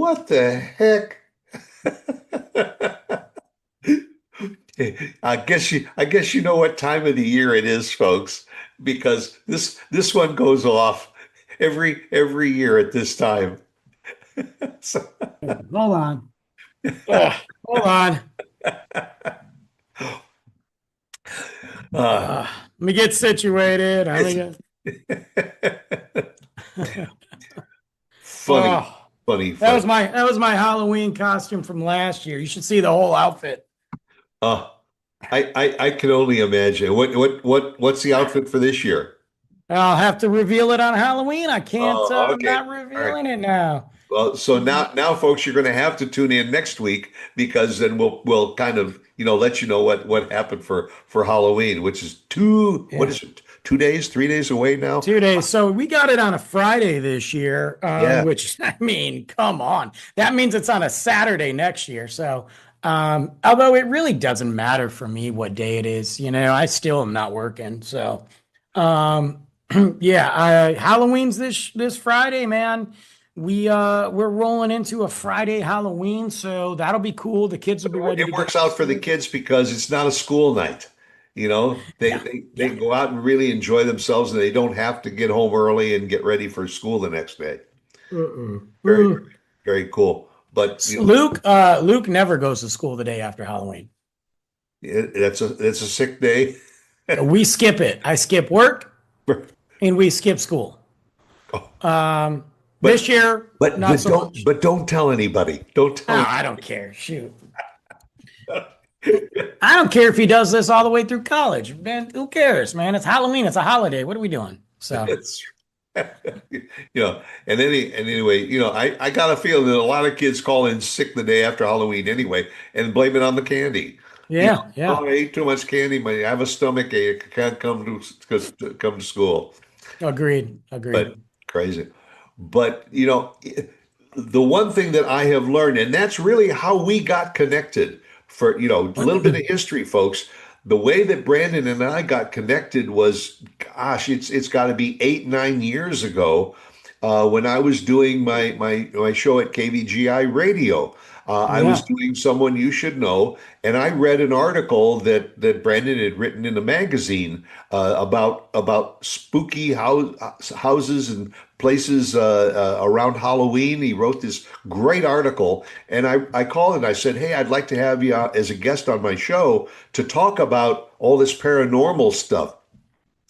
What the heck? I guess you know what time of the year it is, folks, because this one goes off every year at this time. So, Hold on. Hold on. uh, Let me get situated. Let me it's get. funny, Oh, funny, that funny. was my Halloween costume from last year. You should see the whole outfit. Uh, I can only imagine. What's the outfit for this year? I'll have to reveal it on Halloween. I can't. Oh, I'm okay. not All right. revealing it now. Well, so now, folks, you're going to have to tune in next week because then we'll kind of let you know what happened for Halloween, which is what Yeah, is it, 2 days, 3 days away now? 2 days. So we got it on a Friday this year, Yeah. which I mean, come on. That means it's on a Saturday next year. So, although it really doesn't matter for me what day it is, I still am not working. So, um, yeah, Halloween's this Friday, man. We're rolling into a Friday Halloween, so that'll be cool. The kids will be ready It to get works out for the costumed. kids because it's not a school night. They Yeah, they yeah. can go out and really enjoy themselves and they don't have to get home early and get ready for school the next day. Mm-mm. Very, Mm. very cool. But Luke never goes to school the day after Halloween. that's a sick day. We skip it. I skip work and we skip school. Um, this But year, but not but so don't much. but don't tell anybody. Don't Oh, tell I don't care. Shoot. I don't care if he does this all the way through college. Man, who cares, man? It's Halloween. It's a holiday. What are we doing? So, it's anyway, I got a feeling that a lot of kids call in sick the day after Halloween anyway and blame it on the candy. yeah, yeah. Oh, I ate too much candy, I have a stomach ache, I can't come to school. Agreed. But Agreed. crazy. But the one thing that I have learned, and that's really how we got connected for, a little bit of history, folks. The way that Brandon and I got connected was, gosh, it's got to be 8, 9 years ago, when I was doing my show at KVGI Radio. I was Yeah. doing Someone You Should Know, and I read an article that Brandon had written in a magazine, about spooky houses and places, around Halloween. He wrote this great article, and I called and I said, "Hey, I'd like to have you as a guest on my show to talk about all this paranormal stuff."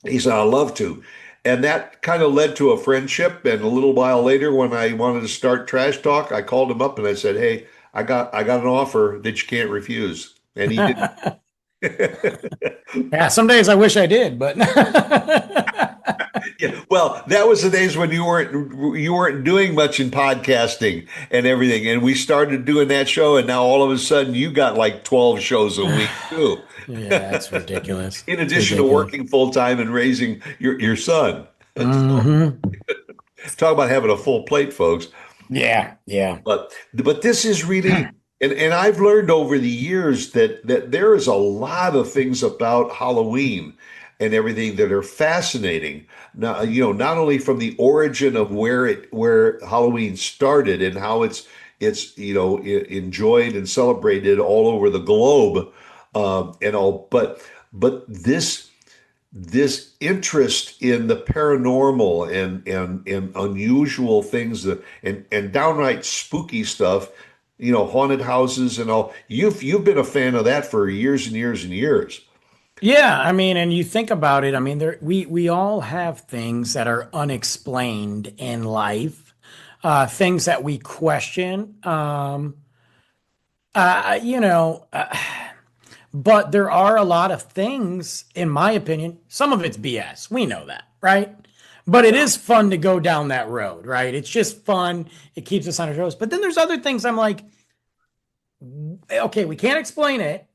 He said, "I'd love to." And that kind of led to a friendship. And a little while later, when I wanted to start Trash Talk, I called him up and I said, "Hey, I got an offer that you can't refuse." And he didn't. Yeah, some days I wish I did, but Yeah, well, that was the days when you weren't doing much in podcasting and everything, and we started doing that show, and now all of a sudden you got like 12 shows a week too. yeah, it's ridiculous. In It's addition to ridiculous. working full time and raising your son. So Hmm. talk about having a full plate, folks. Yeah, yeah. But this is really, and I've learned over the years that there is a lot of things about Halloween and everything that are fascinating. Now, not only from the origin of where Halloween started and how it's enjoyed and celebrated all over the globe, and all, but this interest in the paranormal and unusual things, and downright spooky stuff, haunted houses and all. You've been a fan of that for years and years and years. Yeah, I mean, and you think about it, I mean, we all have things that are unexplained in life, things that we question. Uh, you know, uh, but there are a lot of things, in my opinion, some of it's BS. We know that, right? But it is fun to go down that road, right? It's just fun. It keeps us on our toes. But then there's other things I'm like, okay, we can't explain it.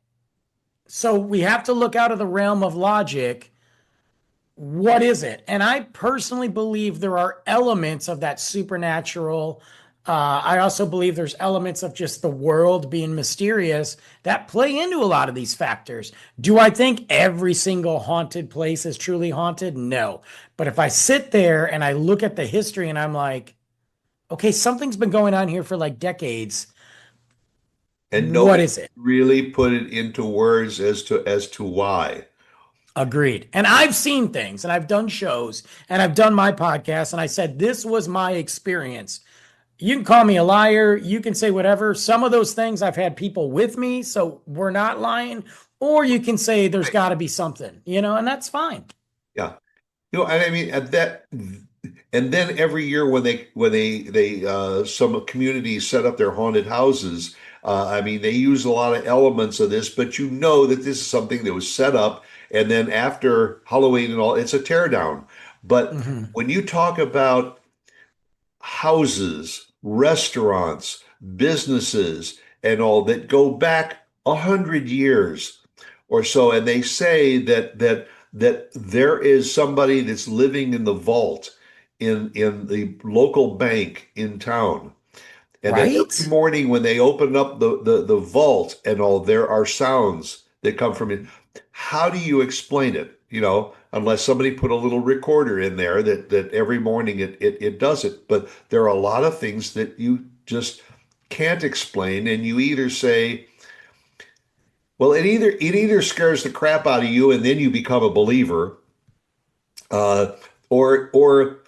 So we have to look out of the realm of logic. What is it? And I personally believe there are elements of that supernatural. I also believe there's elements of just the world being mysterious that play into a lot of these factors. Do I think every single haunted place is truly haunted? No. But if I sit there and I look at the history and I'm like, Okay, something's been going on here for like decades. And What nobody is it? really put it into words as to why. Agreed. And I've seen things and I've done shows and I've done my podcast and I said, this was my experience. You can call me a liar. You can say whatever. Some of those things I've had people with me, so we're not lying. Or you can say there's got to be something, and that's fine. Yeah. And I mean at that, and then every year when they some communities set up their haunted houses, I mean they use a lot of elements of this, but you know that this is something that was set up, and then after Halloween and all, it's a teardown. But Hmm. when you talk about houses, restaurants, businesses, and all that go back 100 years or so, and they say that there is somebody that's living in the vault in the local bank in town, and that every Right? morning when they open up the vault and all, there are sounds that come from it. How do you explain it? Unless somebody put a little recorder in there that every morning it does it. But there are a lot of things that you just can't explain, and you either say, well, it either scares the crap out of you, and then you become a believer, uh, or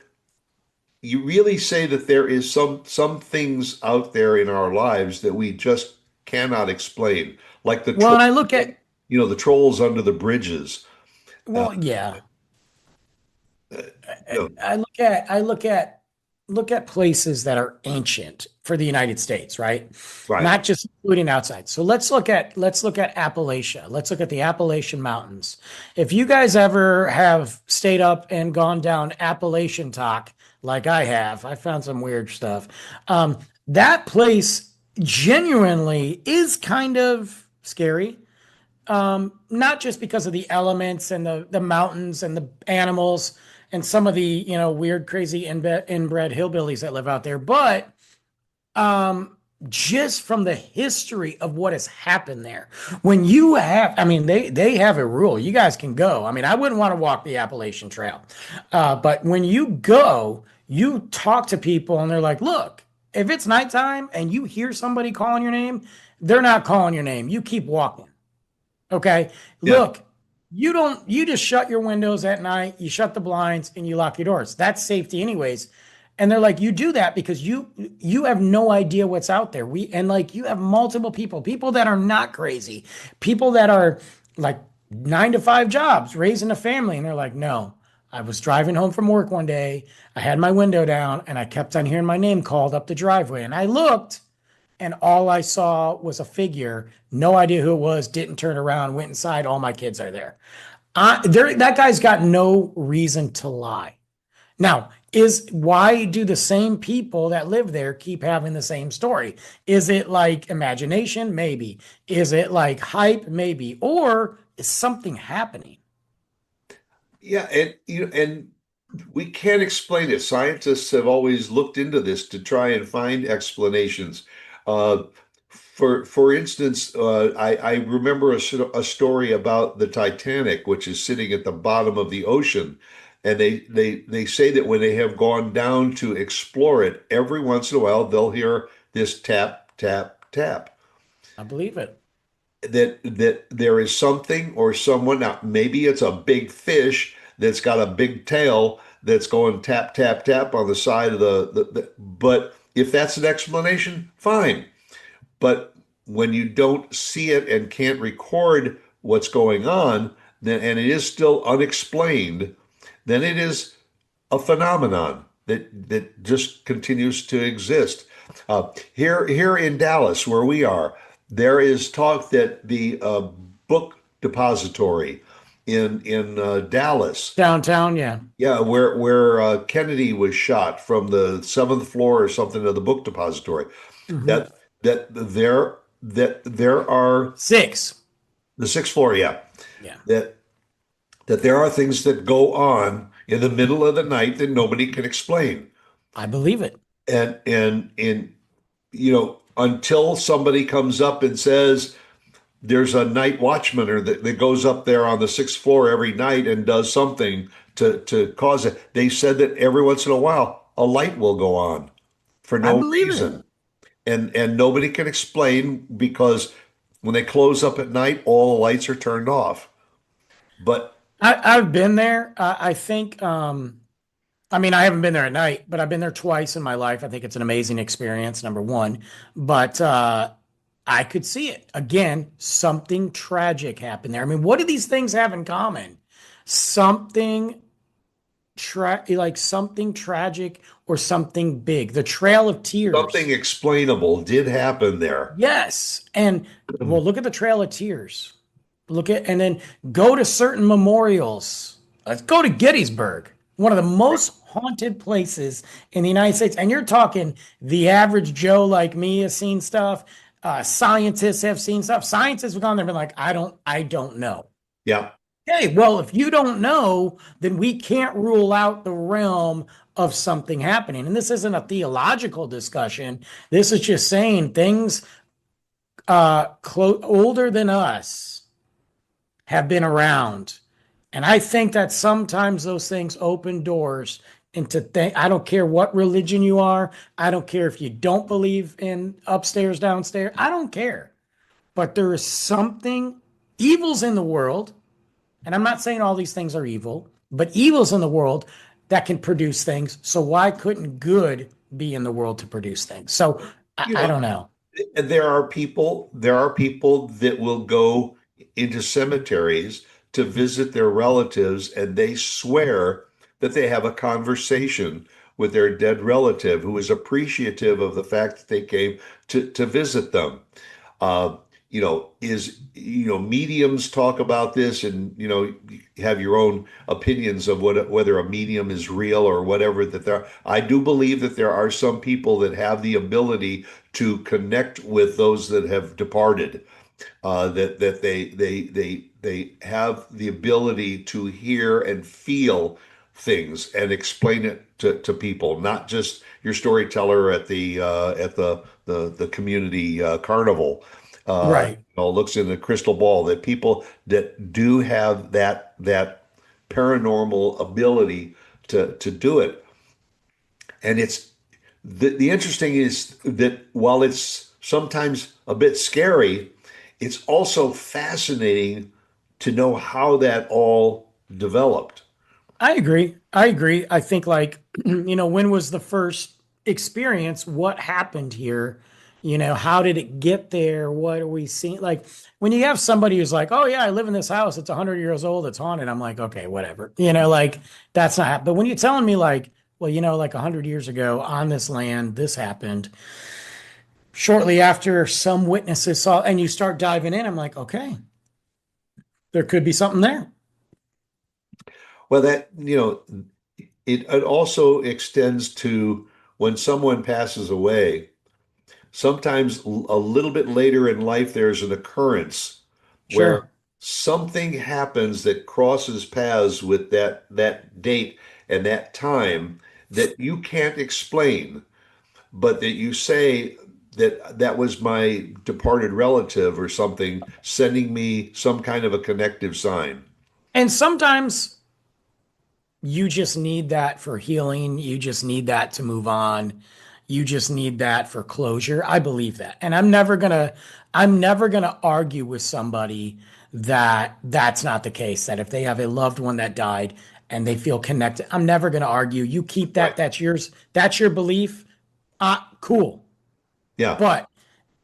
you really say that there is some things out there in our lives that we just cannot explain, like the Well, troll, and I look at, the trolls under the bridges. Uh, well, yeah. uh, I you know, I look at places that are ancient for the United States, right? right. Not just including outside. So let's look at Appalachia. Let's look at the Appalachian Mountains. If you guys ever have stayed up and gone down Appalachian talk like I have, I found some weird stuff. That place genuinely is kind of scary. Not just because of the elements and the mountains and the animals and some of the weird, crazy inbred hillbillies that live out there, but just from the history of what has happened there. When you have, I mean, they have a rule. You guys can go. I mean, I wouldn't want to walk the Appalachian Trail, but when you go, you talk to people and they're like, "Look, if it's nighttime and you hear somebody calling your name, they're not calling your name. You keep walking." Okay. Yeah. Look, you just shut your windows at night, you shut the blinds and you lock your doors. That's safety anyways. And they're like, you do that because you have no idea what's out there. And like you have multiple people that are not crazy, people that are like 9 to 5 jobs, raising a family. And they're like, no, I was driving home from work one day. I had my window down and I kept on hearing my name called up the driveway. And I looked and all I saw was a figure. No idea who it was. Didn't turn around. Went inside. All my kids are there. That guy's got no reason to lie. Now, is why do the same people that live there keep having the same story? Is it like imagination? Maybe. Is it like hype? Maybe. Or is something happening? Yeah, and we can't explain it. Scientists have always looked into this to try and find explanations. Uh, for instance, I remember a story about the Titanic, which is sitting at the bottom of the ocean, and they say that when they have gone down to explore it, every once in a while they'll hear this tap, tap, tap. I believe it. That there is something or someone. Now maybe it's a big fish that's got a big tail that's going tap tap tap on the side of but if that's an explanation, fine. But when you don't see it and can't record what's going on, then and it is still unexplained, then it is a phenomenon that just continues to exist. Here in Dallas, where we are, there is talk that the book depository in Dallas, Downtown, yeah. yeah, where Kennedy was shot from the seventh floor or something of the book depository, Hmm. that that there are 6. the sixth floor, yeah, Yeah. that that there are things that go on in the middle of the night that nobody can explain. I believe it. And until somebody comes up and says there's a night watchman or that goes up there on the sixth floor every night and does something to cause it. They said that every once in a while a light will go on. for I no believe it. reason. And nobody can explain because when they close up at night, all the lights are turned off. But I've been there. I think, I mean, I haven't been there at night, but I've been there twice in my life. I think it's an amazing experience, number one. But I could see it. Again, something tragic happened there. I mean, what do these things have in common? Something like something tragic or something big. The Trail of something Tears. explainable did happen there. Yes. And well, look at the Trail of Tears. Look at, and then go to certain memorials. Let's go to Gettysburg, one of the most haunted places in the United States. And you're talking the average Joe like me has seen stuff. Scientists have seen stuff. Scientists have gone there and been like, I don't know. Yeah. Okay, well, if you don't know, then we can't rule out the realm of something happening. And this isn't a theological discussion. This is just saying things older than us have been around. And I think that sometimes those things open doors into I don't care what religion you are. I don't care if you don't believe in upstairs, downstairs. I don't care. But there is something, evils in the world, and I'm not saying all these things are evil, but evils in the world that can produce things. So why couldn't good be in the world to produce things? So You I know, don't know. there are people that will go into cemeteries to visit their relatives, and they swear that they have a conversation with their dead relative who is appreciative of the fact that they came to visit them. Uh, mediums talk about this, and you have your own opinions of whether a medium is real or whatever. I do believe that there are some people that have the ability to connect with those that have departed. That they have the ability to hear and feel things and explain it to people, not just your storyteller at the community carnival. Right. Looks in the crystal ball. That people that do have that paranormal ability to do it. And the interesting is that while it's sometimes a bit scary, it's also fascinating to know how that all developed. I agree. I agree. I think like, when was the first experience? What happened here? How did it get there? What are we seeing? Like when you have somebody who's like, "Oh yeah, I live in this house. It's 100 years old. It's haunted." I'm like, "Okay, whatever." Like that's not. But when you're telling me like, well, like 100 years ago on this land, this happened. Shortly after some witnesses saw, and you start diving in, I'm like, okay, there could be something there. Well, it also extends to when someone passes away. Sometimes a little bit later in life, there's an occurrence where Sure. something happens that crosses paths with that date and that time that you can't explain, but that you say that was my departed relative or something sending me some kind of a connective sign. And sometimes you just need that for healing. You just need that to move on. You just need that for closure. I believe that. And I'm never going to argue with somebody that that's not the case, that if they have a loved one that died and they feel connected, I'm never going to argue. You keep that, Right. that's yours. That's your belief. Cool. Yeah. But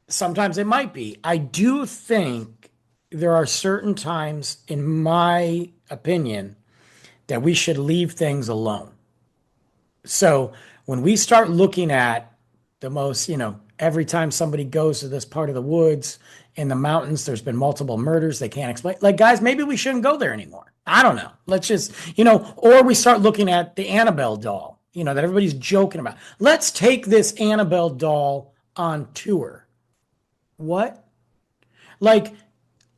sometimes it might be. I do think there are certain times, in my opinion, that we should leave things alone. So when we start looking at the most, every time somebody goes to this part of the woods in the mountains, there's been multiple murders. They can't explain. Like, guys, maybe we shouldn't go there anymore. I don't know. Let's just, or we start looking at the Annabelle doll, that everybody's joking about. Let's take this Annabelle doll on tour. What? Like,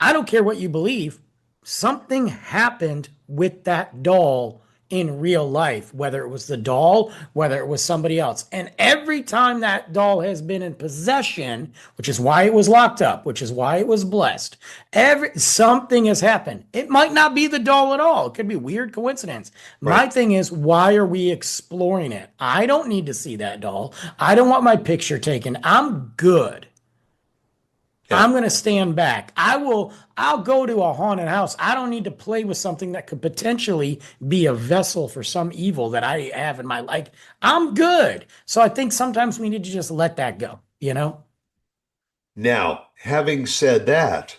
I don't care what you believe. Something happened with that doll in real life, whether it was the doll, whether it was somebody else. And every time that doll has been in possession, which is why it was locked up, which is why it was blessed, every something has happened. It might not be the doll at all. It could be weird coincidence. Right. My thing is, why are we exploring it? I don't need to see that doll. I don't want my picture taken. I'm good. Yeah. I'm going to stand back. I'll go to a haunted house. I don't need to play with something that could potentially be a vessel for some evil that I have in my life. I'm good. So I think sometimes we need to just let that go, you know? Now, having said that,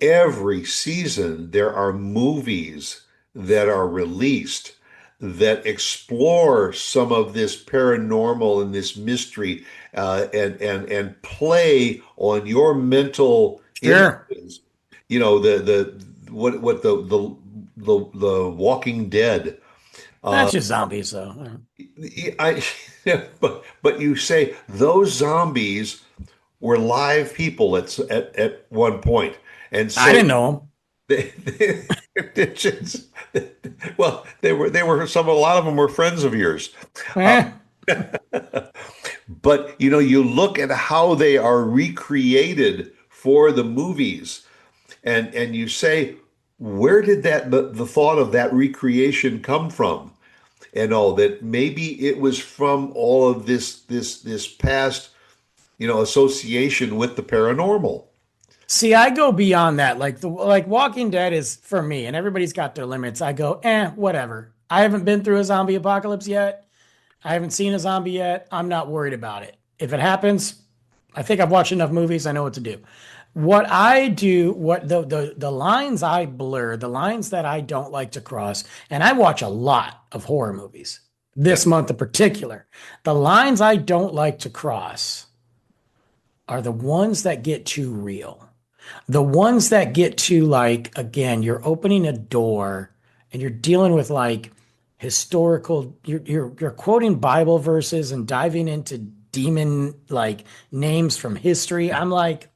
every season there are movies that are released that explore some of this paranormal and this mystery, and play on your mental Sure. images. You know, what the Walking Dead. That's Uh, just zombies, though. I but you say those zombies were live people at one point, and I so didn't know they just, well, they were a lot of them were friends of yours. them. Uh, but you look at how they are recreated for the movies, and you say, where did the thought of that recreation come from? And all that, maybe it was from all of this past, association with the paranormal. See, I go beyond that. Like Walking Dead is for me, and everybody's got their limits. I go, whatever. I haven't been through a zombie apocalypse yet. I haven't seen a zombie yet. I'm not worried about it. If it happens, I think I've watched enough movies. I know what to do. What I do, what the lines I blur, the lines that I don't like to cross, and I watch a lot of horror movies Yeah. this month in particular. The lines I don't like to cross are the ones that get too real. The ones that get to like, again, you're opening a door and you're dealing with like historical, you're quoting Bible verses and diving into demon like names from history. I'm like,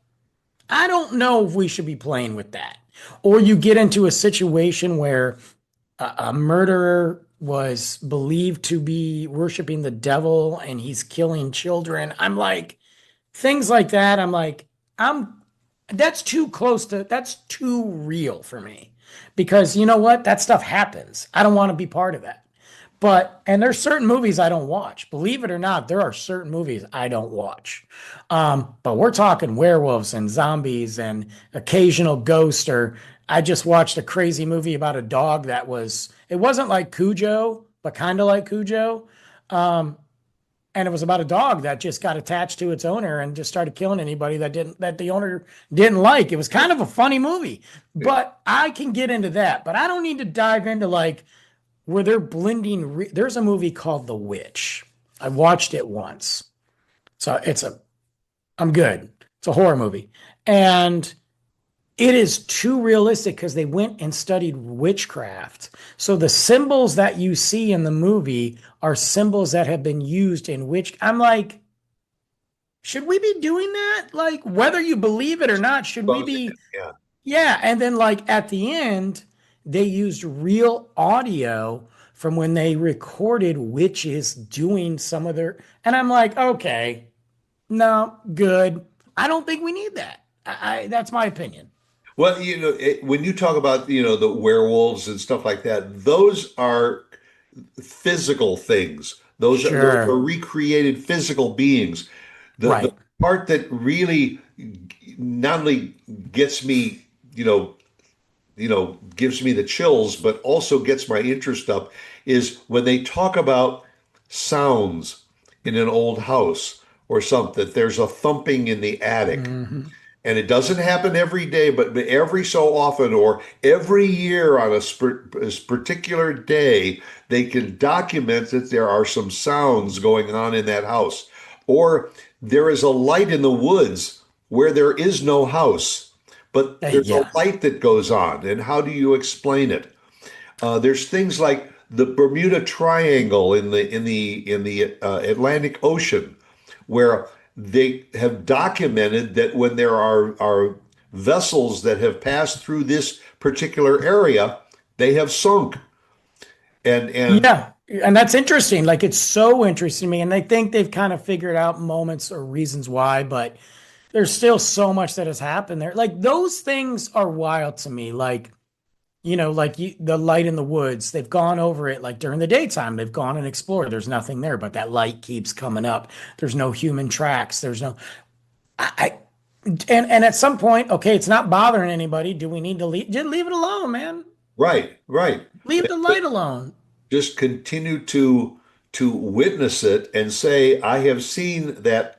I don't know if we should be playing with that. Or you get into a situation where a murderer was believed to be worshiping the devil and he's killing children. I'm like, things like that. I'm like, I'm that's too real for me because you know what? That stuff happens. I don't want to be part of that. And there's certain movies I don't watch. Believe it or not, there are certain movies I don't watch. But we're talking werewolves and zombies and occasional ghost. Or I just watched a crazy movie about a dog it wasn't like Cujo, but kind of like Cujo. Um, and it was about a dog that just got attached to its owner and just started killing anybody that the owner didn't like. It was kind of a funny movie, but I can get into that. But I don't need to dive into like where they're blending. There's a movie called The Witch. I watched it once, so I'm good. It's a horror movie, and it is too realistic because they went and studied witchcraft. So the symbols that you see in the movie are symbols that have been used in witch. I'm like, should we be doing that? Like, whether you believe it or not, should we Exposing be? it. Yeah. Yeah. And then, like, at the end, they used real audio from when they recorded witches doing some of their. And I'm like, okay, no, good. I don't think we need that. That's my opinion. Well, when you talk about, the werewolves and stuff like that, those are physical things. Those are Sure. recreated physical beings. The Right. part that really not only gets me, gives me the chills, but also gets my interest up is when they talk about sounds in an old house or something. There's a thumping in the attic. Hmm. And it doesn't happen every day, but every so often or every year on a particular day, they can document that there are some sounds going on in that house. Or there is a light in the woods where there is no house, but Hey, there's a yeah. light that goes on. And how do you explain it? There's things like the Bermuda Triangle in the Atlantic Ocean, where they have documented that when there are vessels that have passed through this particular area, they have sunk. And Yeah. And that's interesting. Like it's so interesting to me. And I think they've kind of figured out moments or reasons why, but there's still so much that has happened there. Like those things are wild to me. Like, like the light in the woods, they've gone over it like during the daytime, they've gone and explored. There's nothing there, but that light keeps coming up. There's no human tracks. There's no, I, and at some point, okay, it's not bothering anybody. Do we need to leave? Just leave it alone, man. right, right. Leave the light alone. Just continue to witness it and say, I have seen that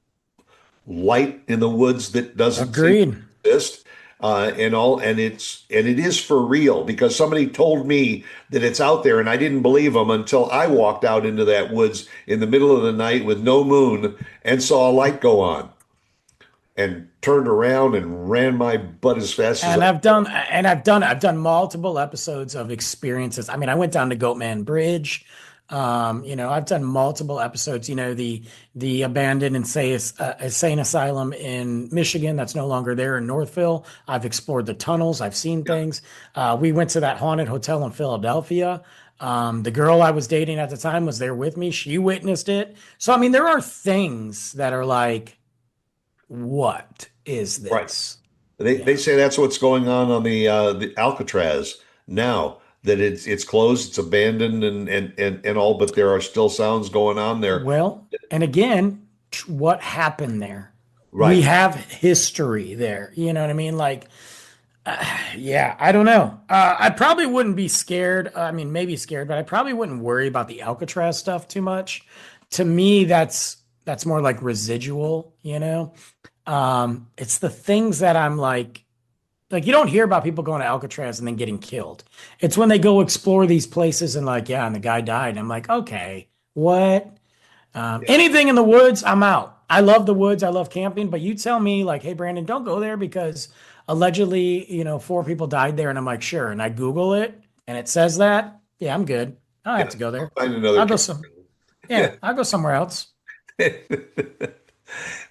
light in the woods that doesn't seem Agreed. to exist. And it is for real because somebody told me that it's out there and I didn't believe them until I walked out into that woods in the middle of the night with no moon and saw a light go on and turned around and ran my butt as fast as I. I've done multiple episodes of experiences. I mean, I went down to Goatman Bridge. I've done multiple episodes. The abandoned insane asylum in Michigan that's no longer there in Northville. I've explored the tunnels. I've seen Yeah, things. We went to that haunted hotel in Philadelphia. The girl I was dating at the time was there with me. She witnessed it. So I mean, there are things that are like, what is right. this? They Yeah. say that's what's going on the Alcatraz now, that it's closed, it's abandoned and all, but there are still sounds going on there. Well, and again, what happened there? We Right. have history there. You know what I mean? Like, yeah, I don't know. I probably wouldn't be scared. I mean, maybe scared, but I probably wouldn't worry about the Alcatraz stuff too much. To me, that's more like residual, you know? It's the things that I'm like you don't hear about people going to Alcatraz and then getting killed. It's when they go explore these places and like, yeah, and the guy died. And I'm like, okay, what? Yeah. Anything in the woods, I'm out. I love the woods. I love camping. But you tell me, like, hey, Brandon, don't go there because allegedly, four people died there. And I'm like, sure. And I Google it and it says that. Yeah, I'm good. I don't have Yeah. to go I'll there. find another I'll go camp. some. Yeah, I'll go somewhere else.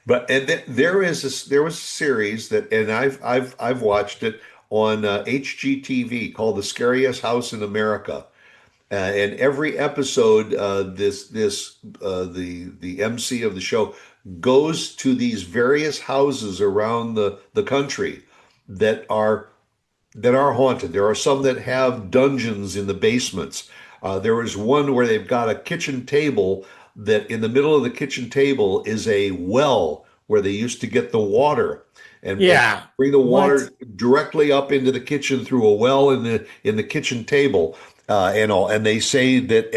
But there was a series that, and I've watched it on HGTV called The Scariest House in America. And every episode, the MC of the show goes to these various houses around the country that are haunted. There are some that have dungeons in the basements. There was one where they've got a kitchen table that in the middle of the kitchen table is a well where they used to get the water and Yeah. bring the What? water directly up into the kitchen through a well in the kitchen table and all. And they say that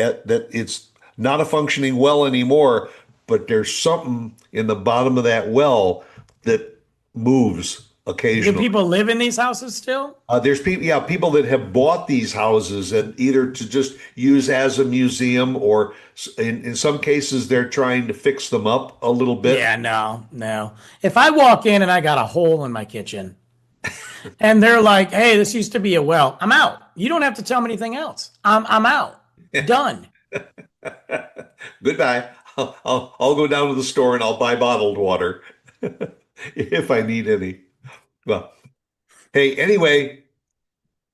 it's not a functioning well anymore, but there's something in the bottom of that well that moves Do occasionally. people live in these houses still? There's people, yeah, people that have bought these houses and either to just use as a museum or in some cases they're trying to fix them up a little bit. Yeah, no, no. If I walk in and I got a hole in my kitchen and they're like, "Hey, this used to be a well," I'm out. You don't have to tell me anything else. I'm out. Done. Goodbye. I'll go down to the store and I'll buy bottled water if I need any. Well, hey, anyway,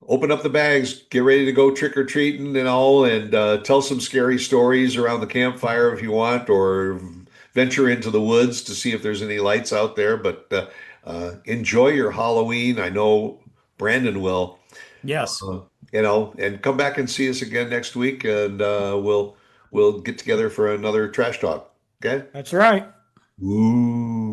open up the bags, get ready to go trick or treating and all, and tell some scary stories around the campfire if you want, or venture into the woods to see if there's any lights out there. But enjoy your Halloween. I know Brandon will, Yes, uh, and come back and see us again next week, and we'll get together for another trash talk. Okay? that's right. Ooh.